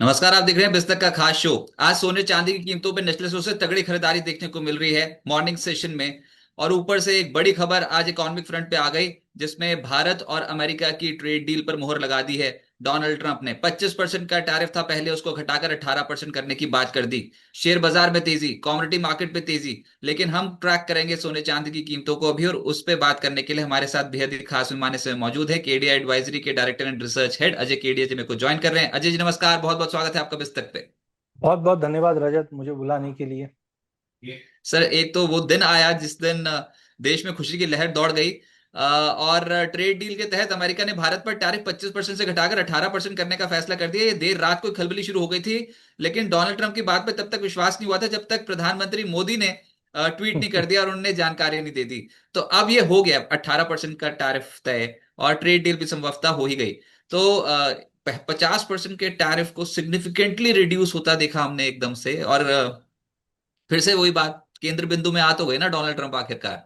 नमस्कार। आप देख रहे हैं बिस्तर का खास शो। आज सोने चांदी की कीमतों पर निचले से तगड़ी खरीदारी देखने को मिल रही है मॉर्निंग सेशन में। और ऊपर से एक बड़ी खबर आज इकोनॉमिक फ्रंट पे आ गई, जिसमें भारत और अमेरिका की ट्रेड डील पर मोहर लगा दी है। डोनाल्ड ट्रंप ने 25% का टैरिफ था पहले, उसको घटाकर 18% करने की बात कर दी। शेयर बाजार में तेजी, कमोडिटी मार्केट पे तेजी। लेकिन हम ट्रैक करेंगे सोने चांदी की कीमतों को अभी, और उस पर बात करने के लिए हमारे साथ बेहद ही खास मेहमान इस समय मौजूद है। केडीआई एडवाइजरी के director and research head Ajay Kedia ji मेरे को ज्वाइन कर रहे हैं। अजय जी नमस्कार, बहुत बहुत स्वागत है आपका बिस्तर पे। बहुत बहुत धन्यवाद रजत, मुझे बुलाने के लिए। सर, एक तो वो दिन आया जिस दिन देश में खुशी की लहर दौड़ गई। और ट्रेड डील के तहत अमेरिका ने भारत पर टैरिफ 25% से घटाकर 18% करने का फैसला कर दिया। ये देर रात को खलबली शुरू हो गई थी, लेकिन डोनाल्ड ट्रंप की बात पे तब तक विश्वास नहीं हुआ था जब तक प्रधानमंत्री मोदी ने ट्वीट नहीं कर दिया और उन्होंने जानकारी नहीं दे दी। तो अब ये हो गया 18% का टैरिफ तय, और ट्रेड डील भी संभवतः हो ही गई। तो 50% के टैरिफ को सिग्निफिकेंटली रिड्यूस होता देखा हमने एकदम से। और फिर से वही बात, केंद्र बिंदु में आ तो गए ना डोनाल्ड ट्रंप आखिरकार।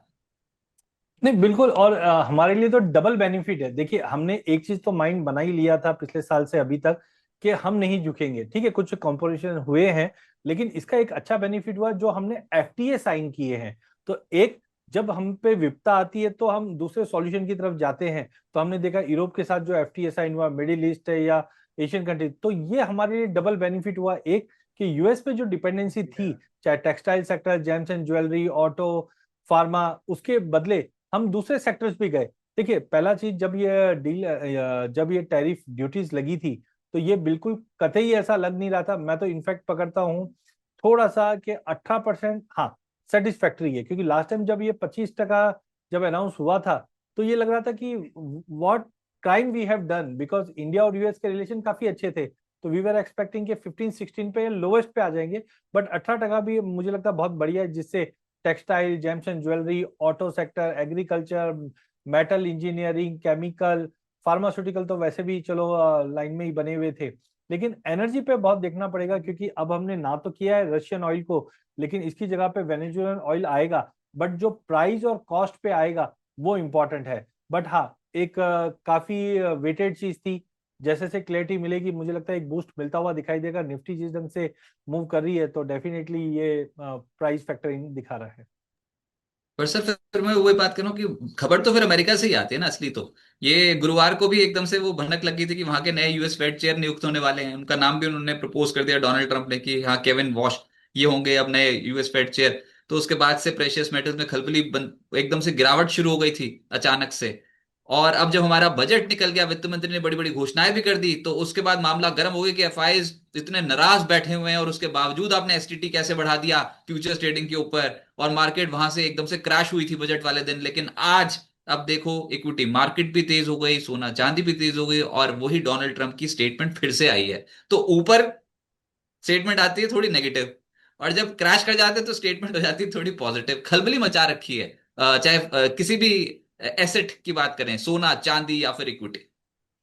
नहीं, बिल्कुल। और हमारे लिए तो डबल बेनिफिट है। देखिए, हमने एक चीज तो माइंड बना ही लिया था पिछले साल से अभी तक कि हम नहीं झुकेंगे। ठीक है, कुछ कॉम्पोजिशन हुए हैं, लेकिन इसका एक अच्छा बेनिफिट हुआ जो हमने एफटीए साइन किए हैं। तो एक, जब हम पे विपदा आती है तो हम दूसरे सॉल्यूशन की तरफ जाते हैं। तो हमने देखा यूरोप के साथ जो एफटीए साइन हुआ, मिडिल ईस्ट है या एशियन कंट्री, तो ये हमारे लिए डबल बेनिफिट हुआ। एक, कि यूएस पे जो डिपेंडेंसी थी, चाहे textile sector, James and jewellery, auto, pharma, उसके बदले हम दूसरे सेक्टर्स भी गए। देखिए, पहला चीज, जब ये टैरिफ ड्यूटीज लगी थी, तो ये बिल्कुल कतई ऐसा लग नहीं रहा था। मैं तो इनफैक्ट पकड़ता हूँ थोड़ा सा कि 18%, हाँ, सेटिस्फैक्ट्री है। क्योंकि लास्ट टाइम जब ये 25% जब अनाउंस हुआ था, तो ये लग रहा था कि what crime we have done, because India और यूएस के रिलेशन काफी अच्छे थे। तो वी वर एक्सपेक्टिंग कि 15-16 पे लोवेस्ट पे आ जाएंगे। बट 18% भी मुझे लगता है बहुत बढ़िया है, जिससे textile, James and jewellery, auto sector, agriculture, metal engineering, chemical, pharmaceutical तो वैसे भी चलो लाइन में ही बने हुए थे। लेकिन एनर्जी पे बहुत देखना पड़ेगा, क्योंकि अब हमने ना तो किया है रशियन ऑयल को, लेकिन इसकी जगह पे वेनेजुएलन ऑयल आएगा। बट जो प्राइस और कॉस्ट पे आएगा वो इम्पोर्टेंट है। बट हाँ, एक काफी वेटेड चीज थी। जैसे से क्लैरिटी मिलेगी, मुझे लगता है एक बूस्ट मिलता हुआ दिखाई देगा। निफ्टी जिस ढंग से मूव कर रही है, तो डेफिनेटली ये प्राइस फैक्टरिंग दिखा रहा है। पर सर, फिर मैं वही बात कर रहा हूँ कि खबर तो फिर अमेरिका से ही आती है ना असली तो। ये गुरुवार को भी एकदम से वो भनक लगी थी कि वहां के नए यूएस फेड चेयर नियुक्त होने वाले हैं। उनका नाम भी उन्होंने प्रपोज कर दिया डोनाल्ड ट्रंप ने कि हाँ, केविन वॉश ये होंगे अब नए यूएस फेड चेयर। तो उसके बाद से प्रेशियस मेटल्स में एकदम से गिरावट शुरू हो गई थी अचानक से। और अब जब हमारा बजट निकल गया, वित्त मंत्री ने बड़ी बड़ी घोषणाएं भी कर दी, तो उसके बाद मामला गर्म हो गया कि एफआईज इतने नाराज बैठे हुए हैं और उसके बावजूद आपने एसटीटी कैसे बढ़ा दिया फ्यूचर्स ट्रेडिंग के ऊपर। और मार्केट वहां से एकदम से क्रैश हुई थी बजट वाले दिन। लेकिन आज अब देखो, इक्विटी मार्केट भी तेज हो गई, सोना चांदी भी तेज हो गई, और वही डोनाल्ड ट्रंप की स्टेटमेंट फिर से आई है। तो ऊपर स्टेटमेंट आती है थोड़ी नेगेटिव, और जब क्रैश कर जाते हैं तो स्टेटमेंट हो जाती है थोड़ी पॉजिटिव। खलबली मचा रखी है। चाहे किसी भी एसेट की बात करें, सोना चांदी या फिर इक्विटी।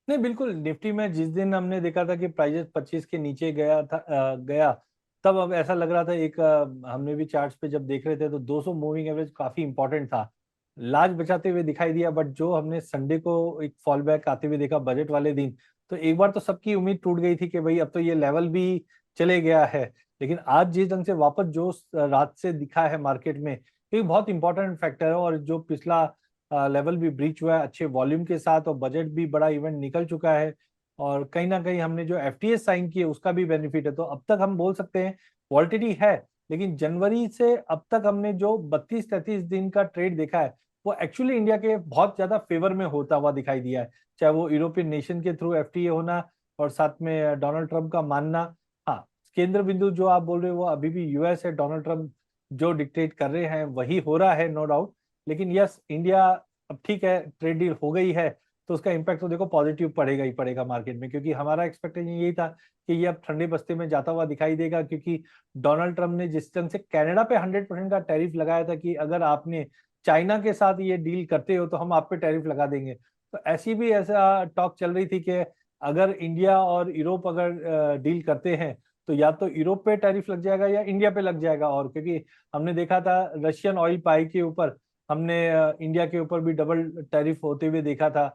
नहीं, बिल्कुल। निफ्टी में जिस दिन हमने देखा था कि प्राइजेस 25 के नीचे गया, तब अब ऐसा लग रहा था। एक हमने भी चार्ट्स पे जब देख रहे थे, तो 200 मूविंग एवरेज काफी इंपॉर्टेंट था, लाज बचाते हुए दिखाई दिया। बट जो हमने संडे को एक फॉल बैक आते हुए देखा बजट वाले दिन, तो एक बार तो सबकी उम्मीद टूट गई थी कि भाई अब तो ये लेवल भी चले गया है। लेकिन आज जिस ढंग से वापस जो रात से दिखा है मार्केट में, ये बहुत इंपॉर्टेंट फैक्टर है। और जो पिछला लेवल भी ब्रीच हुआ है अच्छे वॉल्यूम के साथ, और बजट भी बड़ा इवेंट निकल चुका है। और कहीं ना कहीं हमने जो एफटीए साइन किए उसका भी बेनिफिट है। तो अब तक हम बोल सकते हैं वॉलिटिलिटी है। लेकिन जनवरी से अब तक हमने जो 32-33 दिन का ट्रेड देखा है, वो एक्चुअली इंडिया के बहुत ज्यादा फेवर में होता हुआ दिखाई दिया है। चाहे वो यूरोपियन नेशन के थ्रू एफटीए होना, और साथ में डोनाल्ड ट्रंप का मानना। हाँ, केंद्र बिंदु जो आप बोल रहे हो वो अभी भी यूएस है। डोनाल्ड ट्रंप जो डिक्टेट कर रहे हैं वही हो रहा है, नो डाउट। लेकिन यस, इंडिया, अब ठीक है, ट्रेड डील हो गई है, तो उसका इम्पैक्ट तो देखो पॉजिटिव पड़ेगा ही पड़ेगा मार्केट में। क्योंकि हमारा एक्सपेक्टेशन यही था कि ये अब ठंडे बस्ते में जाता हुआ दिखाई देगा। क्योंकि डोनाल्ड ट्रंप ने जिस ढंग से कनाडा पे 100% का टैरिफ लगाया था कि अगर आपने चाइना के साथ ये डील करते हो तो हम आप पे टैरिफ लगा देंगे, तो ऐसी भी ऐसा टॉक चल रही थी कि अगर इंडिया और यूरोप अगर डील करते हैं, तो या तो यूरोप पे टैरिफ लग जाएगा या इंडिया पे लग जाएगा। और क्योंकि हमने देखा था रशियन ऑयल पाई के ऊपर, हमने इंडिया के ऊपर भी डबल टैरिफ होते हुए देखा था।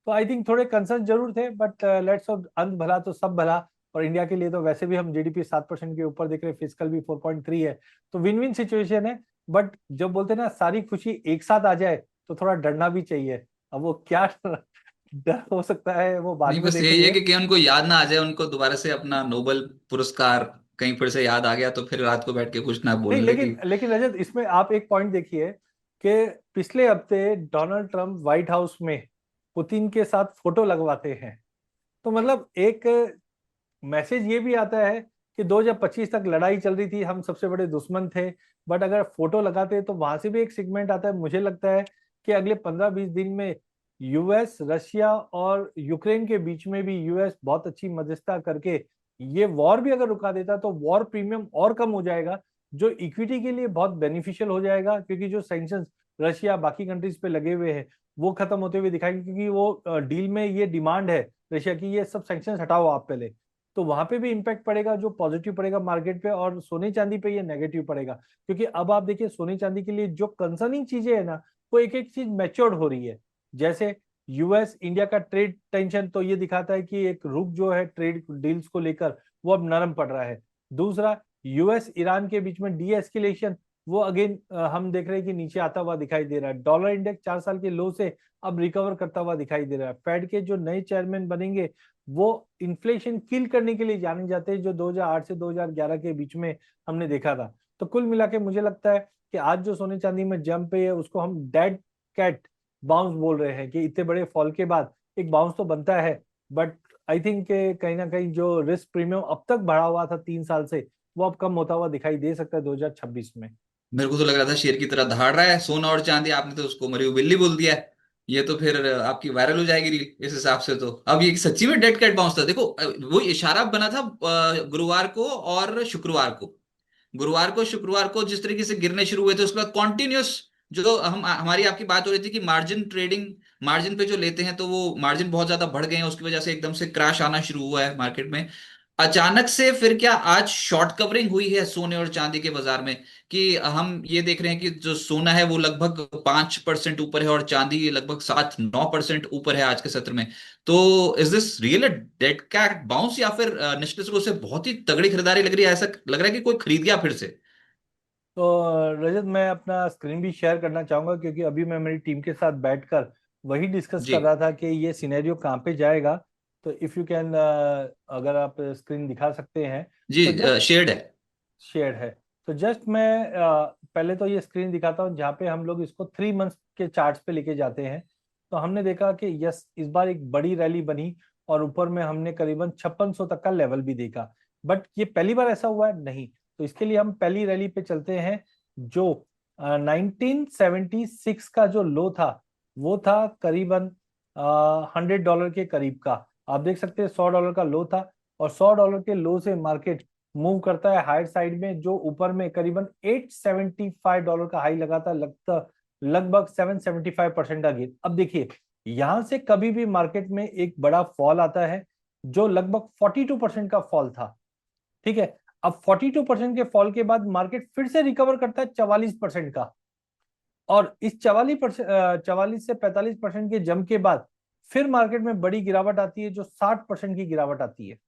तो आई थिंक थोड़े कंसर्न जरूर थे, बट लेट्स होप अंत भला तो सब भला। और इंडिया के लिए तो वैसे भी हम जीडीपी 7% के ऊपर देख रहे हैं, फिजिकल भी 4.3 है, तो विन विन सिचुएशन है। बट जब बोलते हैं ना सारी खुशी एक साथ आ जाए तो थोड़ा डरना भी चाहिए। अब वो क्या डर हो सकता है वो बाद नहीं, में बस यही है देखेंगे। कि उनको याद ना आ जाए, उनको दोबारा से अपना नोबेल पुरस्कार कहीं फिर से याद आ गया तो फिर रात को बैठ के कुछ ना नहीं, बोल ले कि। लेकिन लेकिन रजत, इसमें आप एक पॉइंट देखिए कि पिछले हफ्ते डोनाल्ड ट्रंप व्हाइट हाउस में पुतिन के साथ फोटो लगवाते हैं। तो मतलब एक मैसेज ये भी आता है कि 2025 तक लड़ाई चल रही थी, हम सबसे बड़े दुश्मन थे, बट अगर फोटो लगाते तो वहां से भी एक सेगमेंट आता है। मुझे लगता है कि अगले 15-20 दिन में यूएस, रशिया और यूक्रेन के बीच में भी यूएस बहुत अच्छी मध्यस्थता करके ये वॉर भी अगर रुका देता तो वॉर प्रीमियम और कम हो जाएगा, जो इक्विटी के लिए बहुत बेनिफिशियल हो जाएगा, क्योंकि जो सैंक्शंस रशिया बाकी कंट्रीज पे लगे हुए हैं वो खत्म होते हुए दिखाएंगे, क्योंकि वो डील में ये डिमांड है रशिया की, ये सब सैंक्शंस हटाओ आप पहले। तो वहां पे भी इम्पैक्ट पड़ेगा, जो पॉजिटिव पड़ेगा मार्केट पे, और सोने चांदी पे ये नेगेटिव पड़ेगा। क्योंकि अब आप देखिए सोने चांदी के लिए जो कंसर्निंग चीजें है ना, वो एक एक चीज मैच्योर्ड हो रही है। जैसे यूएस इंडिया का ट्रेड टेंशन तो ये दिखाता है कि एक रुख जो है ट्रेड डील्स को लेकर वो अब नरम पड़ रहा है। दूसरा, यूएस ईरान के बीच में डी एस्केलेशन, वो अगेन हम देख रहे हैं कि नीचे आता हुआ दिखाई दे रहा है। डॉलर इंडेक्स 4 साल के लो से अब रिकवर करता हुआ दिखाई दे रहा है। फेड के जो नए चेयरमैन बनेंगे वो इन्फ्लेशन किल करने के लिए जाने जाते हैं, जो 2008 से 2011 के बीच में हमने देखा था। तो कुल मिला के मुझे लगता है कि आज जो सोने चांदी में जंप है उसको हम डेड कैट बाउंस बोल रहे हैं, कि इतने बड़े फॉल के बाद एक बाउंस तो बनता है। बट आई थिंक कहीं ना कहीं जो रिस्क प्रीमियम अब तक बढ़ा हुआ था 3 साल से, वो अब कम होता हुआ दिखाई दे सकता है 2026 में। मेरे को तो लग रहा था शेर की तरह दहाड़ रहा है सोना और चांदी, आपने तो उसको मरी हुई बिल्ली बोल दिया है। ये तो फिर आपकी वायरल हो जाएगी रील इस हिसाब से। तो अब ये सच्ची में डेड कैट बाउंस था। देखो वो इशारा बना था गुरुवार को और शुक्रवार को। शुक्रवार को जिस तरीके से गिरने शुरू हुए थे, उसके बाद कॉन्टिन्यूस जो हम हमारी आपकी बात हो रही थी कि मार्जिन ट्रेडिंग, मार्जिन पे जो लेते हैं तो वो मार्जिन बहुत ज्यादा बढ़ गए हैं, उसकी वजह से एकदम से क्रैश आना शुरू हुआ है मार्केट में। अचानक से फिर क्या आज शॉर्ट कवरिंग हुई है सोने और चांदी के बाजार में, कि हम ये देख रहे हैं कि जो सोना है वो लगभग 5% ऊपर है और चांदी लगभग 7-9% ऊपर है आज के सत्र में। तो is this real dead cat bounce, या फिर निश्चित रूप से बहुत ही तगड़ी खरीदारी लग रही है, ऐसा लग रहा है कि कोई खरीद गया फिर से। तो रजत, मैं अपना स्क्रीन भी शेयर करना चाहूंगा, क्योंकि अभी मैं मेरी टीम के साथ बैठकर वही डिस्कस जी कर रहा था कि ये सिनेरियो कहाँ पे जाएगा। तो इफ यू कैन, अगर आप स्क्रीन दिखा सकते हैं जी, तो जस्ट शेयर्ड है। शेयर है। तो जस्ट मैं पहले तो ये स्क्रीन दिखाता हूँ जहाँ पे हम लोग इसको 3 मंथ्स के चार्ट्स पे लेके जाते हैं। तो हमने देखा कि यस, इस बार एक बड़ी रैली बनी और ऊपर में हमने करीबन 5600 तक का लेवल भी देखा। बट ये पहली बार ऐसा हुआ है नहीं। तो इसके लिए हम पहली रैली पे चलते हैं, जो 1976 का जो लो था वो था करीबन $100 के करीब का। आप देख सकते हैं $100 का लो था, और $100 के लो से मार्केट मूव करता है हायर साइड में, जो ऊपर में करीबन $875 का हाई लगाता, लगता लगभग 775% का गिर। अब देखिए यहां से कभी भी मार्केट में एक बड़ा फॉल आता है, जो लगभग 42% का फॉल था। ठीक है, अब 42% के फॉल के बाद मार्केट फिर से रिकवर करता है 44% का, और इस 44 से 45% के जंप के बाद फिर मार्केट में बड़ी गिरावट आती है, जो 60% की गिरावट आती है।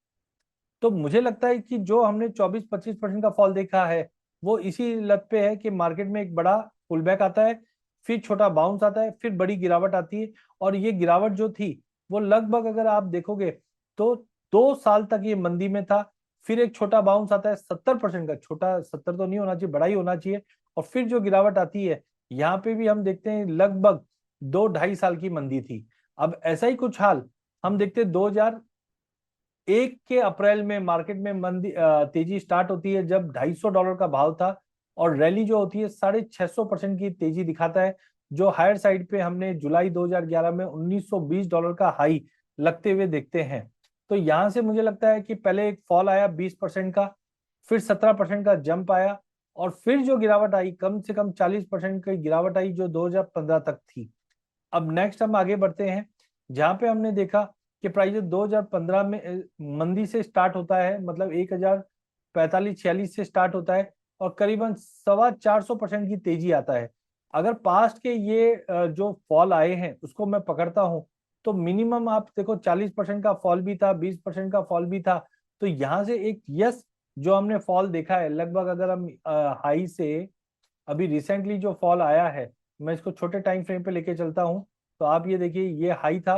तो मुझे लगता है कि जो हमने 24-25% का फॉल देखा है वो इसी लत पे है कि मार्केट में एक बड़ा पुल बैक आता है, फिर छोटा बाउंस आता है, फिर बड़ी गिरावट आती है। और ये गिरावट जो थी वो लगभग अगर आप देखोगे तो 2 साल तक ये मंदी में था। फिर एक छोटा बाउंस आता है 70% का, छोटा 70 तो नहीं होना चाहिए, बड़ा ही होना चाहिए। और फिर जो गिरावट आती है, यहाँ पे भी हम देखते हैं लगभग 2-2.5 साल की मंदी थी। अब ऐसा ही कुछ हाल हम देखते हैं 2001 के अप्रैल में मार्केट में मंदी तेजी स्टार्ट होती है, जब $250 का भाव था, और रैली जो होती है 650% की तेजी दिखाता है, जो हायर साइड पे हमने जुलाई 2011 में $1920 का हाई लगते हुए देखते हैं। तो यहां से मुझे लगता है कि पहले एक फॉल आया 20% का, फिर 17% का जंप आया, और फिर जो गिरावट आई कम से कम 40% की गिरावट आई, जो 2015 तक थी। अब नेक्स्ट हम आगे बढ़ते हैं, जहां पे हमने देखा कि प्राइस 2015 में मंदी से स्टार्ट होता है, मतलब 1045-46 से स्टार्ट होता है, और करीबन 425% की तेजी आता है। अगर पास्ट के ये जो फॉल आए हैं उसको मैं पकड़ता हूं, तो मिनिमम आप देखो 40% का फॉल भी था, 20% का फॉल भी था, तो यहाँ से एक यस, जो हमने फॉल देखा है लगभग, अगर हम हाई से अभी रिसेंटली जो फॉल आया है, मैं इसको छोटे टाइम फ्रेम पे लेके चलता हूँ, तो आप ये देखिए, ये हाई था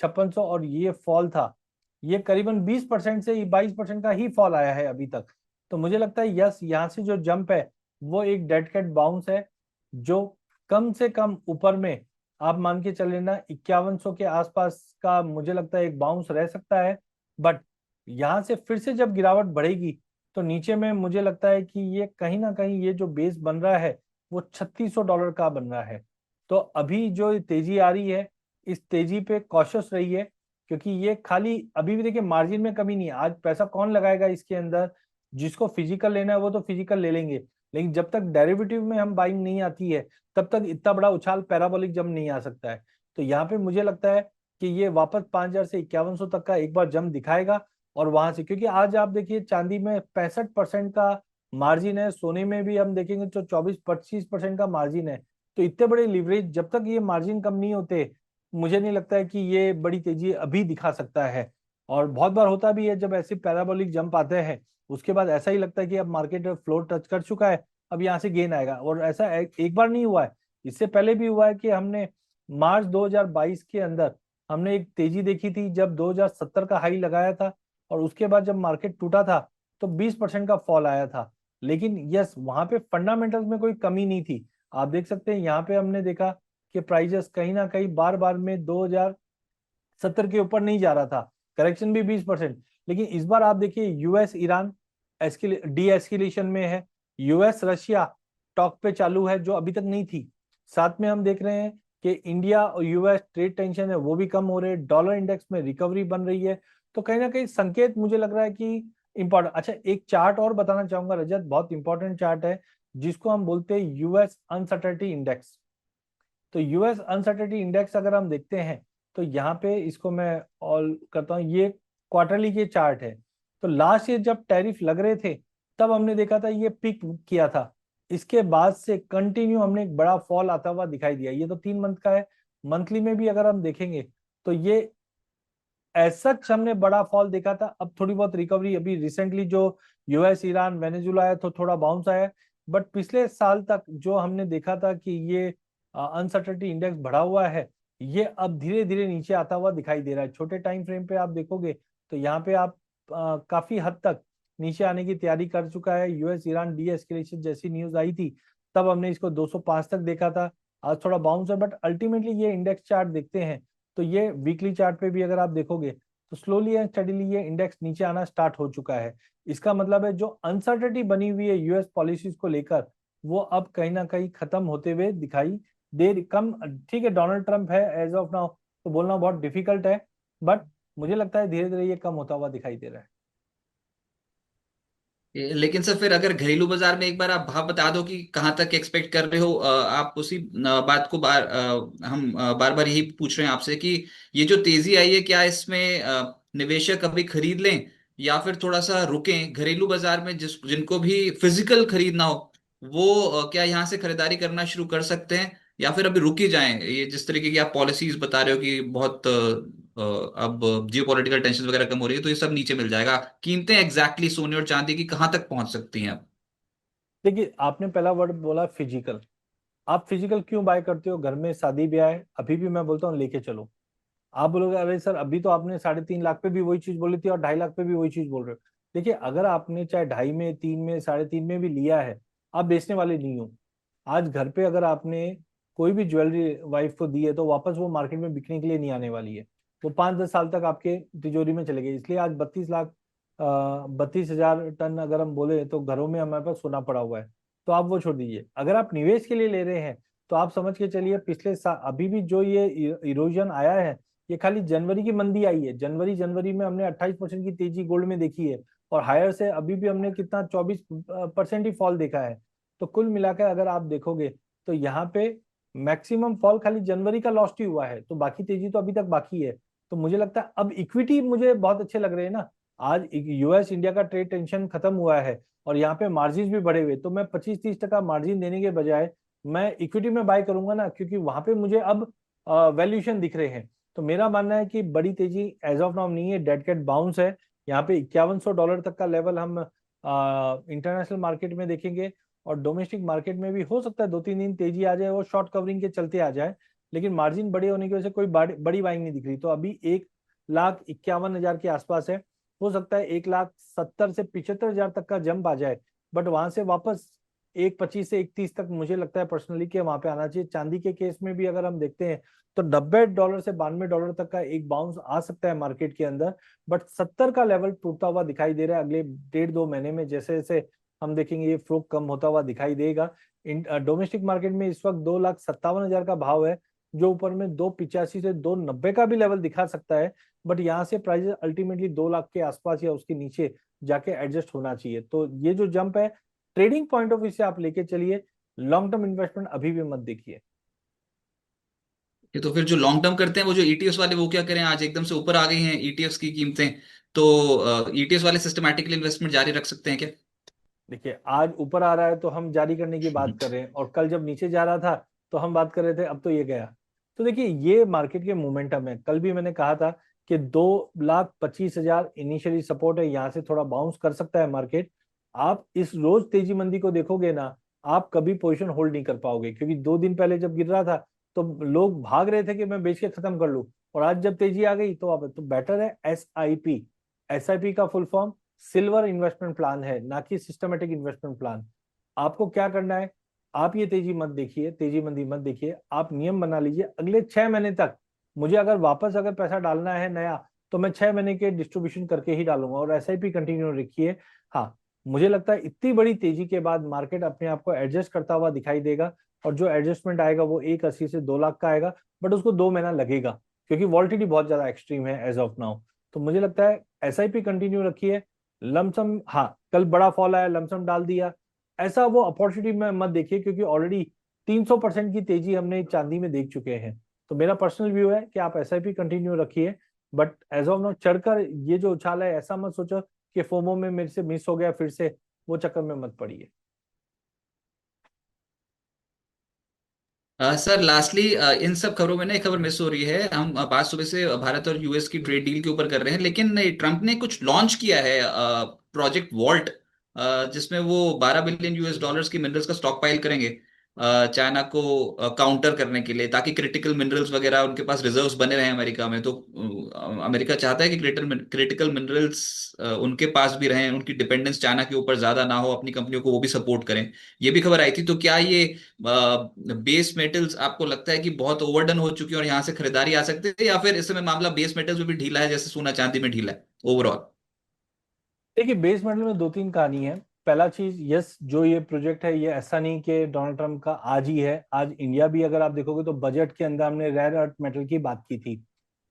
5600 और ये फॉल था, ये करीबन 20% से 22% का ही फॉल आया है अभी तक। तो मुझे लगता है यस, यहाँ से जो जंप है वो एक डेड कैट बाउंस है, जो कम से कम ऊपर में आप मान के चल लेना 5100 के आसपास का मुझे लगता है एक बाउंस रह सकता है। बट यहाँ से फिर से जब गिरावट बढ़ेगी तो नीचे में मुझे लगता है कि ये कहीं ना कहीं ये जो बेस बन रहा है वो $3600 का बन रहा है। तो अभी जो तेजी आ रही है, इस तेजी पे कॉशियस रही है, क्योंकि ये खाली अभी भी देखिए मार्जिन में कमी नहीं है। आज पैसा कौन लगाएगा इसके अंदर? जिसको फिजिकल लेना है वो तो फिजिकल ले लेंगे, लेकिन जब तक डेरिवेटिव में हम बाइंग नहीं आती है तब तक इतना बड़ा उछाल पैराबोलिक जंप नहीं आ सकता है। तो यहाँ पे मुझे लगता है कि ये वापस 5000 से 5100 तक का एक बार जंप दिखाएगा, और वहां से, क्योंकि आज आप देखिए चांदी में 65% का मार्जिन है, सोने में भी हम देखेंगे तो 24-25% का मार्जिन है। तो इतने बड़े लिवरेज, जब तक ये मार्जिन कम नहीं होते, मुझे नहीं लगता है कि ये बड़ी तेजी अभी दिखा सकता है। और बहुत बार होता भी है जब ऐसे पैराबोलिक जंप आते हैं, उसके बाद ऐसा ही लगता है कि अब मार्केट फ्लोर टच कर चुका है, अब यहाँ से गेन आएगा। और ऐसा एक बार नहीं हुआ है, इससे पहले भी हुआ है कि हमने मार्च 2022 के अंदर हमने एक तेजी देखी थी जब 2070 का हाई लगाया था, और उसके बाद जब मार्केट टूटा था तो 20% का फॉल आया था। लेकिन यस, वहां पे फंडामेंटल्स में कोई कमी नहीं थी। आप देख सकते हैं यहाँ पे हमने देखा कि प्राइजेस कहीं ना कहीं बार बार में 2070 के ऊपर नहीं जा रहा था, करेक्शन भी 20%। लेकिन इस बार आप देखिए यूएस ईरान डी एस्किलेशन में है, यूएस रशिया टॉक पे चालू है जो अभी तक नहीं थी। साथ में हम देख रहे हैं कि इंडिया और यूएस ट्रेड टेंशन है वो भी कम हो रहे हैं, डॉलर इंडेक्स में रिकवरी बन रही है। तो कहीं ना कहीं संकेत मुझे लग रहा है कि इंपॉर्टेंट। अच्छा, एक चार्ट और बताना चाहूंगा रजत, बहुत इंपॉर्टेंट चार्ट है, जिसको हम बोलते हैं यूएस अनसर्टेनिटी इंडेक्स। तो यूएस अनसर्टेनिटी इंडेक्स अगर हम देखते हैं तो यहाँ पे इसको मैं ऑल करता हूँ, ये क्वार्टरली के चार्ट है। तो लास्ट ईयर जब टैरिफ लग रहे थे तब हमने देखा था ये पिक किया था, इसके बाद से कंटिन्यू हमने एक बड़ा फॉल आता हुआ दिखाई दिया। ये तो 3 मंथ का है, मंथली में भी अगर हम देखेंगे तो ये एज सच हमने बड़ा फॉल देखा था। अब थोड़ी बहुत रिकवरी, अभी रिसेंटली जो यूएस ईरान वेनेजुला आया तो थोड़ा बाउंस आया, बट पिछले साल तक जो हमने देखा था कि ये अनसर्टेनिटी इंडेक्स बढ़ा हुआ है, ये अब धीरे धीरे नीचे आता हुआ दिखाई दे रहा है। छोटे टाइम फ्रेम पे आप देखोगे तो यहाँ पे आप काफी हद तक नीचे आने की तैयारी कर चुका है। यूएस ईरान डी एस्केलेशन जैसी न्यूज आई थी तब हमने इसको 205 तक देखा था, आज थोड़ा बाउंस है, बट अल्टीमेटली ये इंडेक्स चार्ट देखते हैं तो ये वीकली चार्ट पे भी अगर आप देखोगे तो स्लोली एंड स्टडीली ये इंडेक्स नीचे आना स्टार्ट हो चुका है। इसका मतलब है जो अनसर्टेनिटी बनी हुई है यूएस पॉलिसीज को लेकर, वो अब कहीं ना कहीं खत्म होते हुए दिखाई दे कम। ठीक है, डोनाल्ड ट्रंप है एज ऑफ नाउ, तो बोलना बहुत डिफिकल्ट है, बट मुझे लगता है धीरे धीरे ये कम होता हुआ दिखाई दे रहा है। लेकिन सर फिर अगर घरेलू बाजार में एक बार आप भाव बता दो कि कहाँ तक एक्सपेक्ट कर रहे हो, आप उसी बात को हम बार बार यही पूछ रहे हैं आपसे कि ये जो तेजी आई है क्या इसमें निवेशक अभी खरीद लें या फिर थोड़ा सा रुकें घरेलू बाजार में, जिनको भी फिजिकल खरीदना हो वो क्या यहाँ से खरीदारी करना शुरू कर सकते हैं या फिर अभी रुक ही जाएं? ये जिस तरीके की आप पॉलिसीज बता रहे हो कि बहुत अब जियोपॉलिटिकल टेंशन वगैरह कम हो रही है तो ये सब नीचे मिल जाएगा, कीमतें एग्जैक्टली सोने और चांदी की कहाँ तक पहुंच सकती हैं अब? देखिए, आपने पहला वर्ड बोला फिजिकल। आप फिजिकल क्यों बाय करते हो? घर में शादी ब्याह है, अभी भी मैं बोलता हूँ लेके चलो। आप बोलोगे अरे सर अभी तो आपने 3.5 लाख पे भी वही चीज बोली थी और 2.5 लाख पे भी वही चीज बोल रहे हो। देखिए, अगर आपने चाहे 2.5 में, 3 में, 3.5 में भी लिया है, आप बेचने वाले नहीं हो। आज घर पे अगर आपने कोई भी ज्वेलरी वाइफ को दी है तो वापस वो मार्केट में बिकने के लिए नहीं आने वाली है, वो 5-10 साल तक आपके तिजोरी में चले गए। इसलिए आज 32 लाख 32,000 टन अगर हम बोले तो घरों में हमारे पास सोना पड़ा हुआ है। तो आप वो छोड़ दीजिए, अगर आप निवेश के लिए ले रहे हैं तो आप समझ के चलिए पिछले साल अभी भी जो ये इरोजन आया है, ये खाली जनवरी की मंदी आई है। जनवरी जनवरी में हमने 28% की तेजी गोल्ड में देखी है, और हायर से अभी भी हमने कितना 24% ही फॉल देखा है। तो कुल मिलाकर अगर आप देखोगे तो यहाँ पे मैक्सिमम फॉल खाली जनवरी का लॉस्ट ही हुआ है, तो बाकी तेजी तो अभी तक बाकी है। तो मुझे लगता है अब इक्विटी मुझे बहुत अच्छे लग रहे हैं ना। आज यूएस इंडिया का ट्रेड टेंशन खत्म हुआ है और यहाँ पे मार्जिन भी बढ़े हुए, तो मैं 25-30% मार्जिन देने के बजाय मैं इक्विटी में बाय करूंगा ना, क्योंकि वहां पे मुझे अब वैल्यूएशन दिख रहे हैं। तो मेरा मानना है कि बड़ी तेजी एज ऑफ नाउ नहीं है, डेड कैट बाउंस है। यहाँ पे $5100 तक का लेवल हम इंटरनेशनल मार्केट में देखेंगे। और डोमेस्टिक मार्केट में भी हो सकता है 2-3 दिन तेजी आ जाए, वो शॉर्ट कवरिंग के चलते आ जाए, लेकिन मार्जिन बड़े होने की वजह से कोई बड़ी बाइंग नहीं दिख रही। तो अभी 1,51,000 के आसपास है। हो सकता है 1,70,000 से 75,000 तक का जंप आ जाए, बट वहां से वापस 1,25 से 1,30 तक मुझे लगता है पर्सनली कि वहां पे आना चाहिए। चांदी के केस में भी अगर हम देखते हैं तो $90 से $92 तक का एक बाउंस आ सकता है मार्केट के अंदर, बट 70 का लेवल टूटता हुआ दिखाई दे रहा है अगले 1.5-2 महीने में। जैसे जैसे हम देखेंगे ये फ्लो कम होता हुआ दिखाई देगा। डोमेस्टिक मार्केट में इस वक्त 2,57,000 का भाव है, जो ऊपर में 2,85 से 2,90 का भी लेवल दिखा सकता है। बट यहाँ से प्राइस अल्टीमेटली 2 लाख के आसपास या उसके नीचे जाके एडजस्ट होना चाहिए। तो ये जो जंप है, ट्रेडिंग पॉइंट ऑफ व्यू से आप लेके चलिए, लॉन्ग टर्म इन्वेस्टमेंट अभी भी मत देखिए। ये तो फिर जो लॉन्ग टर्म करते हैं वो जो ईटीएफ्स वाले, वो क्या करें? आज एकदम से ऊपर आ गई हैं ईटीएफ्स की कीमतें, तो ईटीएफ्स वाले सिस्टमैटिकली इन्वेस्टमेंट जारी रख सकते हैं क्या? देखिए आज ऊपर आ रहा है तो हम जारी करने की बात कर रहे हैं, और कल जब नीचे जा रहा था तो हम बात कर रहे थे अब तो ये गया। तो देखिए ये मार्केट के मोमेंटम है। कल भी मैंने कहा था कि 2,25,000 इनिशियली सपोर्ट है, यहाँ से थोड़ा बाउंस कर सकता है मार्केट। आप इस रोज तेजी मंदी को देखोगे ना, आप कभी पोजीशन होल्ड नहीं कर पाओगे, क्योंकि 2 दिन पहले जब गिर रहा था तो लोग भाग रहे थे कि मैं बेच के खत्म कर लूं, और आज जब तेजी आ गई तो अब तो बेटर है SIP। SIP का full form silver investment plan है, ना कि सिस्टमेटिक इन्वेस्टमेंट प्लान। आपको क्या करना है, आप ये तेजी मत देखिए, तेजी मंदी मत देखिए, आप नियम बना लीजिए अगले 6 महीने तक। मुझे अगर वापस अगर पैसा डालना है नया, तो मैं 6 महीने के डिस्ट्रीब्यूशन करके ही डालूंगा, और SIP कंटिन्यू रखिए। हाँ, मुझे लगता है इतनी बड़ी तेजी के बाद मार्केट अपने आप को एडजस्ट करता हुआ दिखाई देगा, और जो एडजस्टमेंट आएगा वो 1,80 से 2 लाख का आएगा, बट उसको 2 महीना लगेगा, क्योंकि वॉल्टिलिटी बहुत ज्यादा एक्सट्रीम है एज ऑफ नाउ। तो मुझे लगता है SIP कंटिन्यू रखिए। लमसम, हाँ कल बड़ा फॉल आया, लमसम डाल दिया, ऐसा वो अपॉर्चुनिटी में मत देखिए, क्योंकि ऑलरेडी 300% की तेजी हमने चांदी में देख चुके हैं। तो मेरा पर्सनल व्यू है कि आप SIP कंटिन्यू रखिए, बट एज ऑफ नाउ चढ़कर ये जो उछाल है, ऐसा मत सोचो कि फोमो में मेरे से मिस हो गया फिर से, वो चक्कर में मत पड़िए। सर लास्टली, इन सब खबरों में ना एक खबर मिस हो रही है। हम बात सुबह से भारत और यूएस की ट्रेड डील के ऊपर कर रहे हैं, लेकिन ट्रम्प ने कुछ लॉन्च किया है, प्रोजेक्ट वॉल्ट, जिसमें वो $12 बिलियन की मिनरल्स का स्टॉक पाइल करेंगे चाइना को काउंटर करने के लिए, ताकि क्रिटिकल मिनरल्स वगैरह उनके पास रिजर्व्स बने रहें अमेरिका में। तो अमेरिका चाहता है कि क्रिटिकल मिनरल्स उनके पास भी रहें, उनकी डिपेंडेंस चाइना के ऊपर ज्यादा ना हो, अपनी कंपनियों को वो भी सपोर्ट करें। ये भी खबर आई थी। तो क्या ये बेस मेटल्स आपको लगता है कि बहुत ओवरडन हो चुकी है और यहाँ से खरीदारी आ सकती है, या फिर इस समय मामला बेस मेटल्स में भी ढीला है जैसे सोना चांदी में ढीला है ओवरऑल? देखिए बेस मेटल में 2-3 कहानी है। पहला चीज, यस जो ये प्रोजेक्ट है, ये ऐसा नहीं कि डोनाल्ड ट्रंप का आज ही है। आज इंडिया भी अगर आप देखोगे तो बजट के अंदर हमने रेयर अर्थ मेटल की बात की थी।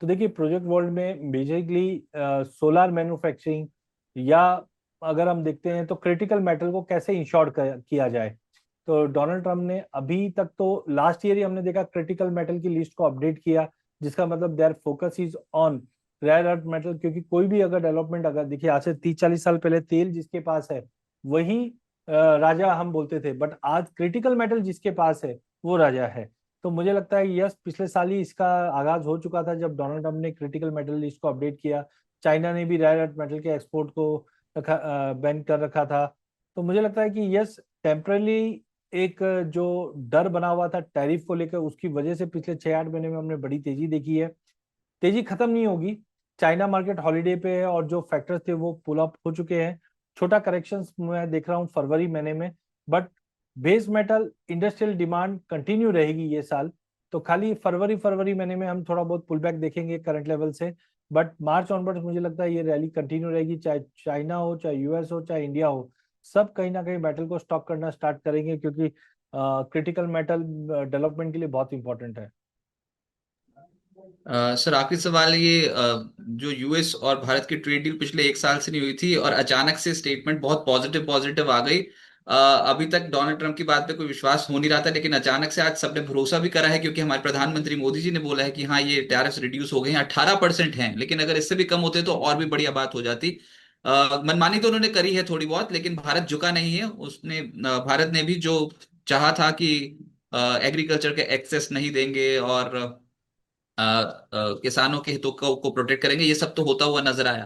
तो देखिए प्रोजेक्ट वर्ल्ड में बेसिकली सोलर मैन्युफैक्चरिंग, या अगर हम देखते हैं तो क्रिटिकल मेटल को कैसे इंश्योर किया जाए। तो डोनाल्ड ट्रंप ने अभी तक तो लास्ट ईयर ही हमने देखा क्रिटिकल मेटल की लिस्ट को अपडेट किया, जिसका मतलब there focus is on rare earth metal. क्योंकि कोई भी अगर डेवलपमेंट, अगर देखिए आज से 30-40 साल पहले तेल जिसके पास है वही राजा हम बोलते थे, बट आज क्रिटिकल मेटल जिसके पास है वो राजा है। तो मुझे लगता है यस पिछले साल ही इसका आगाज हो चुका था, जब डोनाल्ड ट्रंप ने क्रिटिकल मेटल लिस्ट को अपडेट किया। चाइना ने भी रेयर अर्थ मेटल के एक्सपोर्ट को रखा, बैन कर रखा था। तो मुझे लगता है कि यस टेम्परली एक जो डर बना हुआ था टैरिफ को लेकर, उसकी वजह से पिछले 6-8 महीने में हमने बड़ी तेजी देखी है। तेजी खत्म नहीं होगी। चाइना मार्केट हॉलीडे पे है, और जो फैक्टर्स थे वो पुल अप हो चुके हैं। छोटा करेक्शन मैं देख रहा हूँ फरवरी महीने में, but base metal industrial demand continue रहेगी ये साल। तो खाली फरवरी फरवरी महीने में हम थोड़ा बहुत पुल बैक देखेंगे करंट लेवल से, बट मार्च ऑनवर्ड्स मुझे लगता है ये रैली कंटिन्यू रहेगी। चाहे चाइना हो, चाहे US हो, चाहे इंडिया हो, सब कहीं ना कहीं मेटल को स्टॉक करना स्टार्ट करेंगे, क्योंकि क्रिटिकल मेटल डेवलपमेंट के लिए बहुत इंपॉर्टेंट है। सर आखिरी सवाल ये, जो यूएस और भारत की ट्रेड डील पिछले एक साल से नहीं हुई थी और अचानक से स्टेटमेंट बहुत पॉजिटिव पॉजिटिव आ गई। अभी तक डोनाल्ड ट्रंप की बात पे कोई विश्वास हो नहीं रहा था, लेकिन अचानक से आज सबने भरोसा भी करा है, क्योंकि हमारे प्रधानमंत्री मोदी जी ने बोला है कि हाँ ये टैरिफ्स रिड्यूस हो गए हैं, 18% हैं, लेकिन अगर इससे भी कम होते तो और भी बढ़िया बात हो जाती। मनमानी तो उन्होंने करी है थोड़ी बहुत, लेकिन भारत झुका नहीं है। उसने भारत ने भी जो चाहा था कि एग्रीकल्चर के एक्सेस नहीं देंगे और किसानों के हितों को प्रोटेक्ट करेंगे, ये सब तो होता हुआ नजर आया।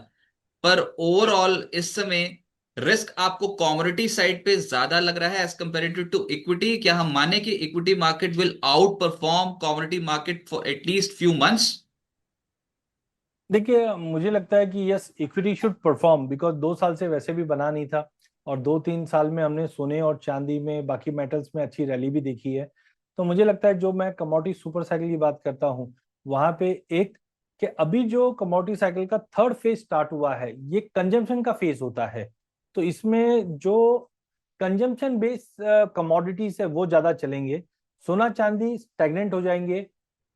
पर ओवरऑल इस समय रिस्क आपको कमोडिटी साइड पे ज्यादा लग रहा है एज कंपेरेटिव टू इक्विटी? क्या हम माने कि equity market will out perform commodity market for at least few months? देखिए, मुझे लगता है कि yes, equity should perform, because 2 साल से वैसे भी बना नहीं था, और 2-3 साल में हमने सोने और चांदी में, बाकी मेटल्स में अच्छी रैली भी देखी है। तो मुझे लगता है, जो मैं कमोडिटी सुपर साइकिल की बात करता हूँ, वहां पे एक, कि अभी जो कमोडिटी साइकिल का थर्ड फेज स्टार्ट हुआ है, ये कंजम्पशन का फेज होता है। तो इसमें जो कंजम्पशन बेस्ड कमोडिटीज है वो ज्यादा चलेंगे। सोना चांदी स्टैग्नेंट हो जाएंगे,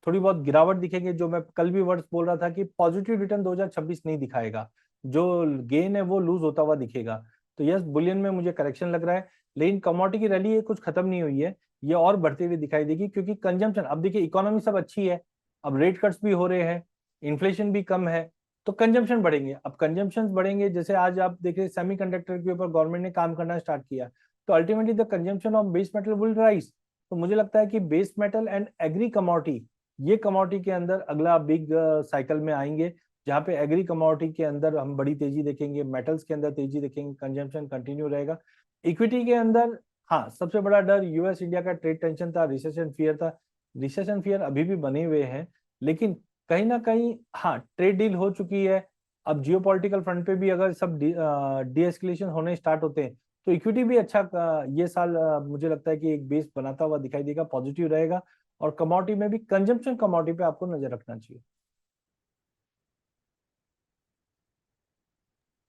थोड़ी बहुत गिरावट दिखेंगे। जो मैं कल भी वर्ड्स बोल रहा था कि पॉजिटिव रिटर्न 2026 नहीं दिखाएगा, जो गेन है वो लूज होता हुआ दिखेगा। तो यस, बुलियन में मुझे करेक्शन लग रहा है, लेकिन कमोडिटी की रैली ये कुछ खत्म नहीं हुई है, ये और बढ़ते हुए दिखाई देगी, क्योंकि कंजम्पशन, अब देखिए इकोनॉमी सब अच्छी है, अब रेट कट्स भी हो रहे हैं, इन्फ्लेशन भी कम है, तो कंजम्पशन बढ़ेंगे। अब कंजम्पशन बढ़ेंगे, जैसे आज आप देख रहे सेमीकंडक्टर के ऊपर गवर्नमेंट ने काम करना स्टार्ट किया, तो ultimately the consumption of base metal will rise. तो मुझे लगता है कि base metal and agree commodity, ये कमोडिटी के अंदर अगला बिग साइकिल में आएंगे, जहां पे एग्री कमोडिटी के अंदर हम बड़ी तेजी देखेंगे, मेटल्स के अंदर तेजी देखेंगे, कंजम्पशन कंटिन्यू रहेगा। इक्विटी के अंदर, हाँ, सबसे बड़ा डर यूएस इंडिया का ट्रेड टेंशन था, रिसेशन फियर था। रिसेशन फियर अभी भी बने हुए हैं, लेकिन कहीं ना कहीं हाँ, ट्रेड डील हो चुकी है। अब जियोपॉलिटिकल फ्रंट पे भी अगर सब डी एस्केलेशन होने स्टार्ट होते हैं, तो इक्विटी भी अच्छा ये साल मुझे लगता है कि एक बेस बनाता हुआ दिखाई देगा, पॉजिटिव रहेगा। और कमोडिटी में भी, कंजम्पशन कमोडिटी पे आपको नजर रखना चाहिए।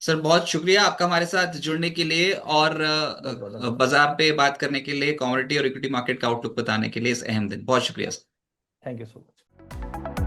सर बहुत शुक्रिया आपका हमारे साथ जुड़ने के लिए, और बहुत बहुत बाजार पे बात करने के लिए, कमोडिटी और इक्विटी मार्केट का आउटलुक बताने के लिए इस अहम दिन। बहुत शुक्रिया sir. Thank you so much.